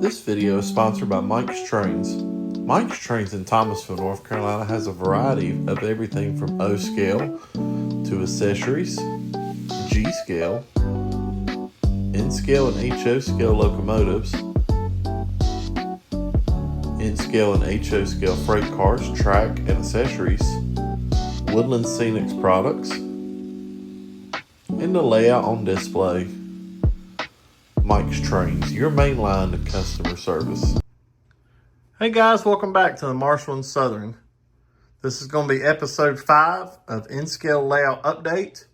This video is sponsored by Mike's Trains. Mike's Trains in Thomasville, North Carolina has a variety of everything from O scale to accessories, G scale, N scale and HO scale locomotives, N scale and HO scale freight cars, track and accessories, Woodland Scenic products, and the layout on display. Mike's Trains, your main line to customer service. Hey guys, welcome back to the Marshall and Southern. This is going to be episode 5 of N-Scale Layout Update.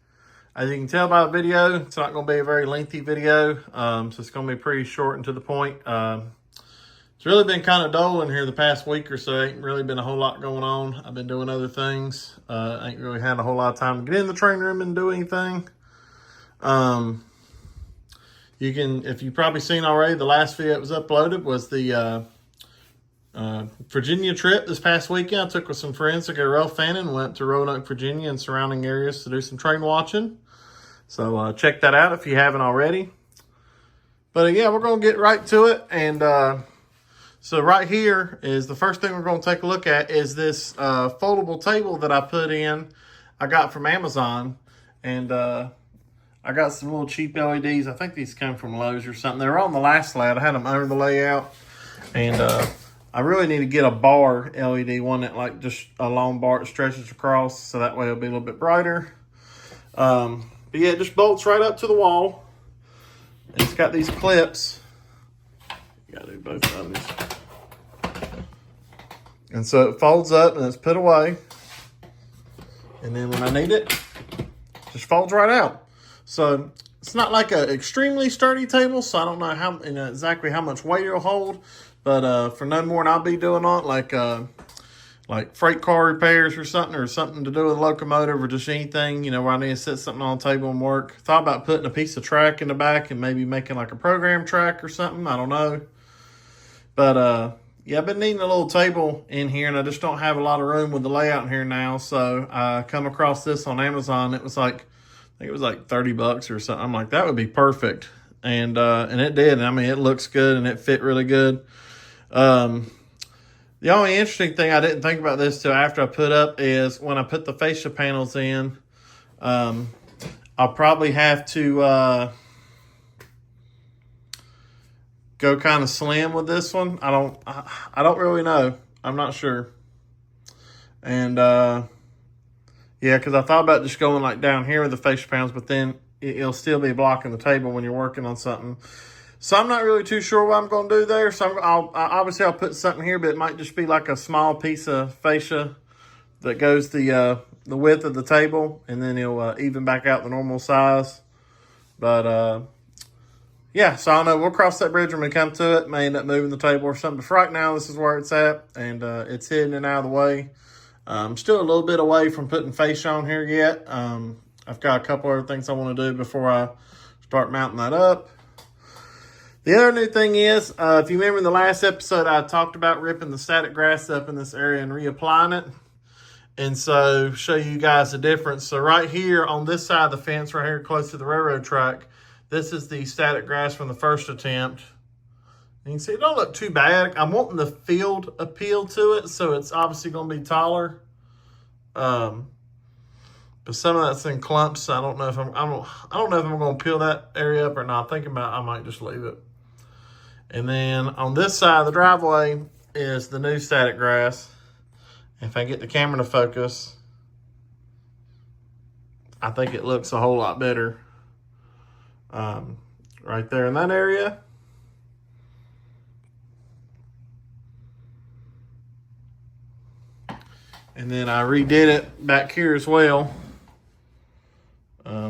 As you can tell by the video, it's not going to be a very lengthy video, so it's going to be pretty short and to the point. It's really been kind of dull in here the past week or so. Ain't really been a whole lot going on. I've been doing other things. Ain't really had a whole lot of time to get in the train room and do anything. You can, if you've probably seen already, the last video that was uploaded was the Virginia trip this past weekend. I took with some friends to go rail fanning, went to Roanoke, Virginia and surrounding areas to do some train watching. So check that out if you haven't already. But yeah, we're going to get right to it. And so right here is the first thing we're going to take a look at is this foldable table that I put in. I got from Amazon. And I got some little cheap LEDs. I think these come from Lowe's or something. They were on the last slide. I had them under the layout. And I really need to get a bar LED, one that like just a long bar that stretches across. So that way it'll be a little bit brighter. But yeah, it just bolts right up to the wall. And it's got these clips. You gotta do both of these. And so it folds up and it's put away. And then when I need it, it just folds right out. So it's not like an extremely sturdy table, so I don't know how exactly how much weight it'll hold. But for no more than I'll be doing on like freight car repairs or something to do with a locomotive or just anything, where I need to set something on the table and work. Thought about putting a piece of track in the back and maybe making like a program track or something. I don't know. But yeah, I've been needing a little table in here, and I just don't have a lot of room with the layout in here now. So I come across this on Amazon. It was like, I think it was like $30 or something. I'm like, that would be perfect. And it did. I mean, it looks good and it fit really good. The only interesting thing I didn't think about this till after I put up is when I put the fascia panels in, I'll probably have to go kind of slim with this one. I don't really know. I'm not sure. And yeah, because I thought about just going like down here with the fascia panels, but then it'll still be blocking the table when you're working on something. So I'm not really too sure what I'm going to do there. So I'll put something here, but it might just be like a small piece of fascia that goes the width of the table, and then it'll even back out the normal size. But yeah, so I don't know. We'll cross that bridge when we come to it. May end up moving the table or something. But for right now, this is where it's at, and it's hidden and out of the way. I'm still a little bit away from putting fascia on here yet. I've got a couple other things I want to do before I start mounting that up. The other new thing is, if you remember in the last episode, I talked about ripping the static grass up in this area and reapplying it. And so show you guys the difference. So right here on this side of the fence, right here close to the railroad track, this is the static grass from the first attempt. You can see it don't look too bad. I'm wanting the field appeal to it, so it's obviously going to be taller. But some of that's in clumps. So I don't know if I don't know if I'm going to peel that area up or not. Thinking about I might just leave it. And then on this side of the driveway is the new static grass. If I get the camera to focus, I think it looks a whole lot better. Right there in that area. And then I redid it back here as well.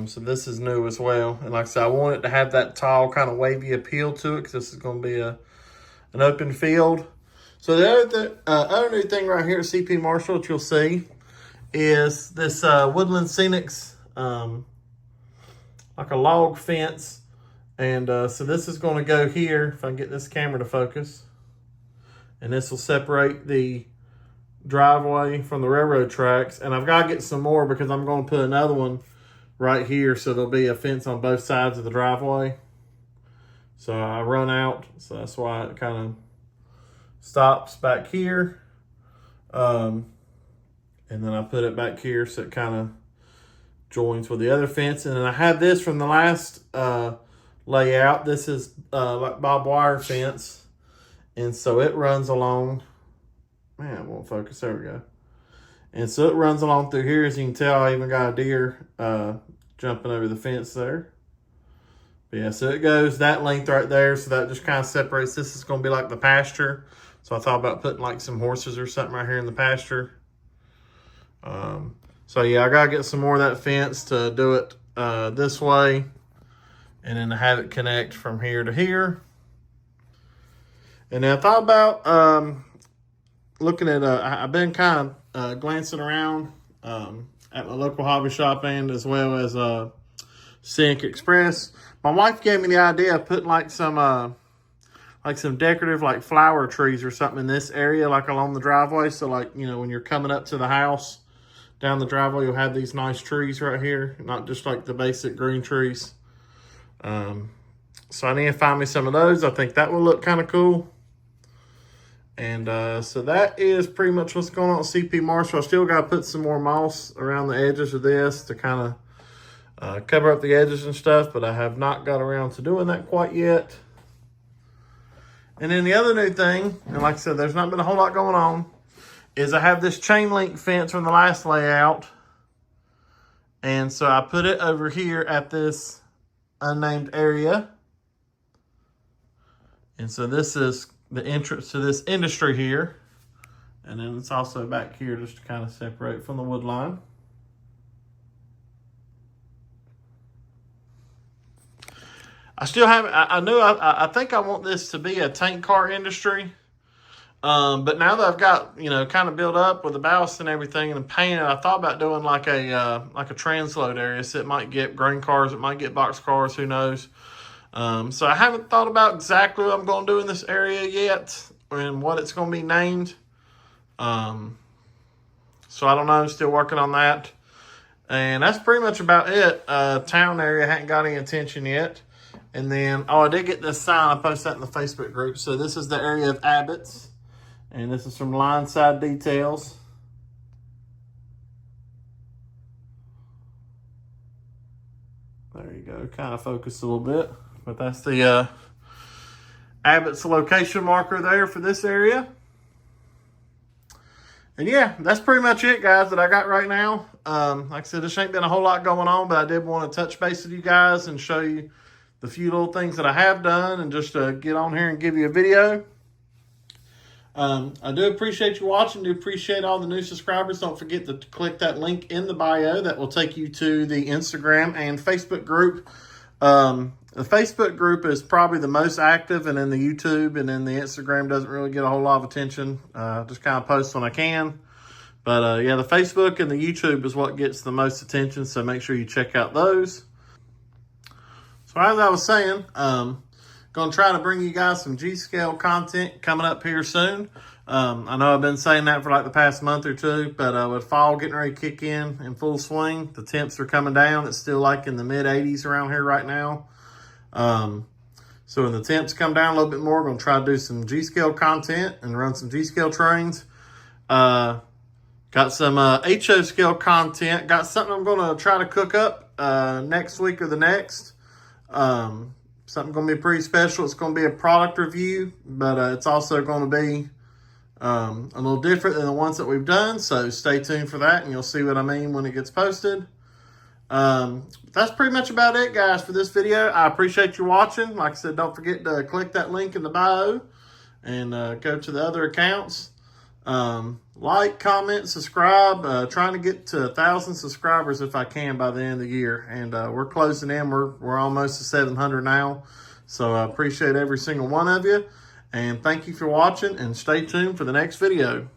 So this is new as well. And like I said, I want it to have that tall kind of wavy appeal to it because this is going to be an open field. So the other new thing right here at CP Marshall that you'll see is this Woodland Scenics, like a log fence. And so this is going to go here, if I can get this camera to focus. And this will separate the driveway from the railroad tracks. And I've got to get some more because I'm going to put another one right here, so there'll be a fence on both sides of the driveway. So I run out, so that's why it kind of stops back here. And then I put it back here so it kind of joins with the other fence. And then I had this from the last layout. This is like barbed wire fence. And so it runs along. Man, it won't focus. There we go. And so it runs along through here. As you can tell, I even got a deer jumping over the fence there. But yeah, so it goes that length right there. So that just kind of separates. This is going to be like the pasture. So I thought about putting like some horses or something right here in the pasture. So yeah, I got to get some more of that fence to do it this way. And then to have it connect from here to here. And then I thought about looking at, I've been kind of glancing around at the local hobby shop and as well as Scenic Express. My wife gave me the idea of putting like some decorative like flower trees or something in this area, like along the driveway. So like, you know, when you're coming up to the house down the driveway, you'll have these nice trees right here, not just like the basic green trees. So I need to find me some of those. I think that will look kind of cool. And so that is pretty much what's going on at CP Marshall. I still got to put some more moss around the edges of this to kind of cover up the edges and stuff, but I have not got around to doing that quite yet. And then the other new thing, and like I said, there's not been a whole lot going on, is I have this chain link fence from the last layout. And so I put it over here at this unnamed area. And so this is the entrance to this industry here. And then it's also back here just to kind of separate from the wood line. I still haven't, I think I want this to be a tank car industry. But now that I've got, you know, kind of built up with the ballast and everything and painted, I thought about doing like a transload area. So it might get grain cars, it might get box cars, who knows. So I haven't thought about exactly what I'm going to do in this area yet and what it's going to be named. So I don't know, still working on that. And that's pretty much about it. Town area, hadn't got any attention yet. And then, oh, I did get this sign. I posted that in the Facebook group. So this is the area of Abbott's. And this is from Line Side Details. There you go. Kind of focused a little bit. But that's the Abbott's location marker there for this area. And yeah, that's pretty much it, guys, that I got right now. Like I said, this ain't been a whole lot going on, but I did want to touch base with you guys and show you the few little things that I have done and just get on here and give you a video. I do appreciate you watching. Do appreciate all the new subscribers. Don't forget to click that link in the bio. That will take you to the Instagram and Facebook group. The Facebook group is probably the most active, and then the YouTube, and then the Instagram doesn't really get a whole lot of attention. Just kind of post when I can. But yeah, the Facebook and the YouTube is what gets the most attention, so make sure you check out those. So as I was saying, going to try to bring you guys some G-scale content coming up here soon. I know I've been saying that for like the past month or two, but with fall getting ready to kick in full swing, the temps are coming down. It's still like in the mid-80s around here right now. So when the temps come down a little bit more, I'm going to try to do some G-scale content and run some G-scale trains. Got some HO scale content. Got something I'm going to try to cook up next week or the next. Something going to be pretty special. It's going to be a product review, but it's also going to be a little different than the ones that we've done. So stay tuned for that, and you'll see what I mean when it gets posted. That's pretty much about it, guys, for this video. I appreciate you watching. Like I said, don't forget to click that link in the bio and go to the other accounts. Like, comment, subscribe. Trying to get to 1,000 subscribers if I can by the end of the year. And we're closing in. We're almost to 700 now. So I appreciate every single one of you. And thank you for watching, and stay tuned for the next video.